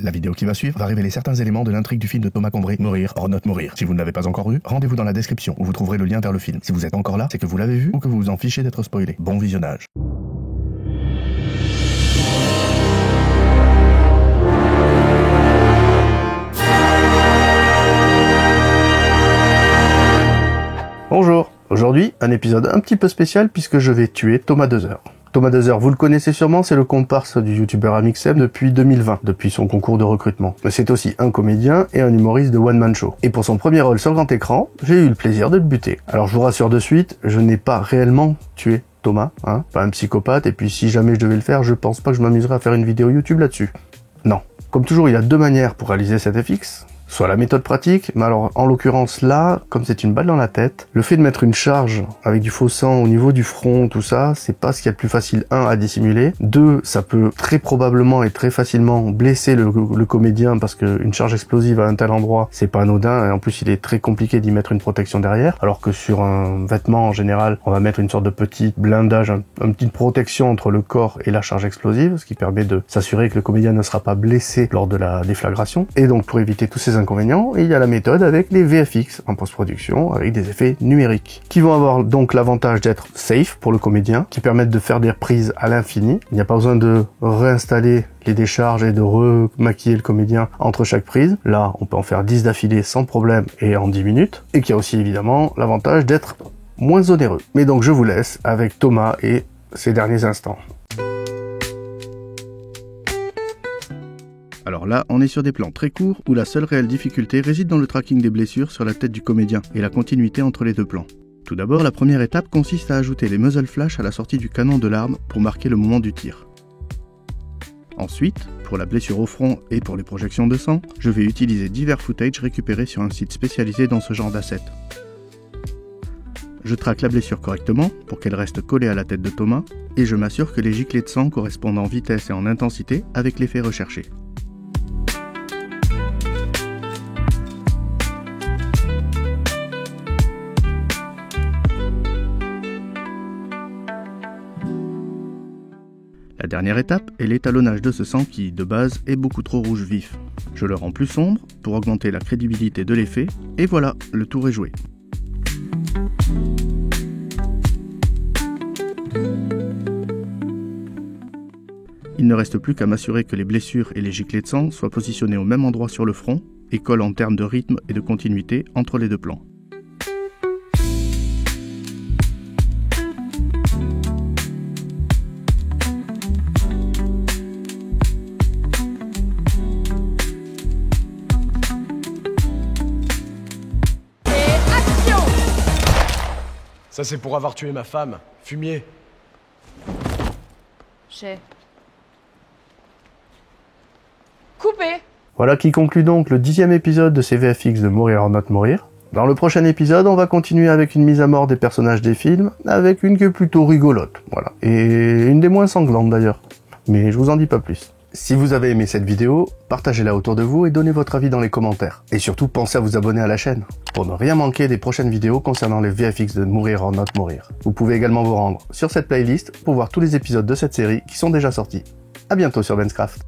La vidéo qui va suivre va révéler certains éléments de l'intrigue du film de Thomas Combré, Mourir or not mourir. Si vous ne l'avez pas encore vu, rendez-vous dans la description où vous trouverez le lien vers le film. Si vous êtes encore là, c'est que vous l'avez vu ou que vous vous en fichez d'être spoilé. Bon visionnage. Bonjour, aujourd'hui un épisode un petit peu spécial puisque je vais tuer Thomas Dezer. Thomas Dezer, vous le connaissez sûrement, c'est le comparse du youtubeur Amixem depuis 2020, depuis son concours de recrutement. Mais c'est aussi un comédien et un humoriste de One Man Show. Et pour son premier rôle sur grand écran, j'ai eu le plaisir de le buter. Alors je vous rassure de suite, je n'ai pas réellement tué Thomas, pas un psychopathe, et puis si jamais je devais le faire, je pense pas que je m'amuserais à faire une vidéo YouTube là-dessus. Non. Comme toujours, il y a deux manières pour réaliser cet FX. Soit la méthode pratique, mais alors en l'occurrence là, comme c'est une balle dans la tête, le fait de mettre une charge avec du faux sang au niveau du front, tout ça, c'est pas ce qu'il y a de plus facile, à dissimuler, 2, ça peut très probablement et très facilement blesser le comédien parce qu'une charge explosive à un tel endroit, c'est pas anodin, et en plus il est très compliqué d'y mettre une protection derrière, alors que sur un vêtement en général, on va mettre une sorte de petit blindage, une petite protection entre le corps et la charge explosive, ce qui permet de s'assurer que le comédien ne sera pas blessé lors de la déflagration, et donc pour éviter tous ces inconvénients, il y a la méthode avec les VFX en post-production avec des effets numériques qui vont avoir donc l'avantage d'être safe pour le comédien, qui permettent de faire des reprises à l'infini. Il n'y a pas besoin de réinstaller les décharges et de remaquiller le comédien entre chaque prise. Là, on peut en faire 10 d'affilée sans problème et en 10 minutes. Et qui a aussi évidemment l'avantage d'être moins onéreux. Mais donc je vous laisse avec Thomas et ses derniers instants. Alors là, on est sur des plans très courts où la seule réelle difficulté réside dans le tracking des blessures sur la tête du comédien et la continuité entre les deux plans. Tout d'abord, la première étape consiste à ajouter les muzzle flash à la sortie du canon de l'arme pour marquer le moment du tir. Ensuite, pour la blessure au front et pour les projections de sang, je vais utiliser divers footage récupérés sur un site spécialisé dans ce genre d'assets. Je traque la blessure correctement pour qu'elle reste collée à la tête de Thomas et je m'assure que les giclées de sang correspondent en vitesse et en intensité avec l'effet recherché. La dernière étape est l'étalonnage de ce sang qui, de base, est beaucoup trop rouge vif. Je le rends plus sombre pour augmenter la crédibilité de l'effet, et voilà, le tour est joué. Il ne reste plus qu'à m'assurer que les blessures et les giclées de sang soient positionnées au même endroit sur le front et collent en termes de rythme et de continuité entre les deux plans. Ça c'est pour avoir tué ma femme. Fumier. J'ai... Coupé. Voilà qui conclut donc le 10e épisode de ces VFX de Mourir or not mourir. Dans le prochain épisode, on va continuer avec une mise à mort des personnages des films, avec une qui est plutôt rigolote, voilà. Et une des moins sanglantes d'ailleurs. Mais je vous en dis pas plus. Si vous avez aimé cette vidéo, partagez-la autour de vous et donnez votre avis dans les commentaires. Et surtout, pensez à vous abonner à la chaîne, pour ne rien manquer des prochaines vidéos concernant les VFX de Mourir or not mourir. Vous pouvez également vous rendre sur cette playlist pour voir tous les épisodes de cette série qui sont déjà sortis. À bientôt sur Benzcraft.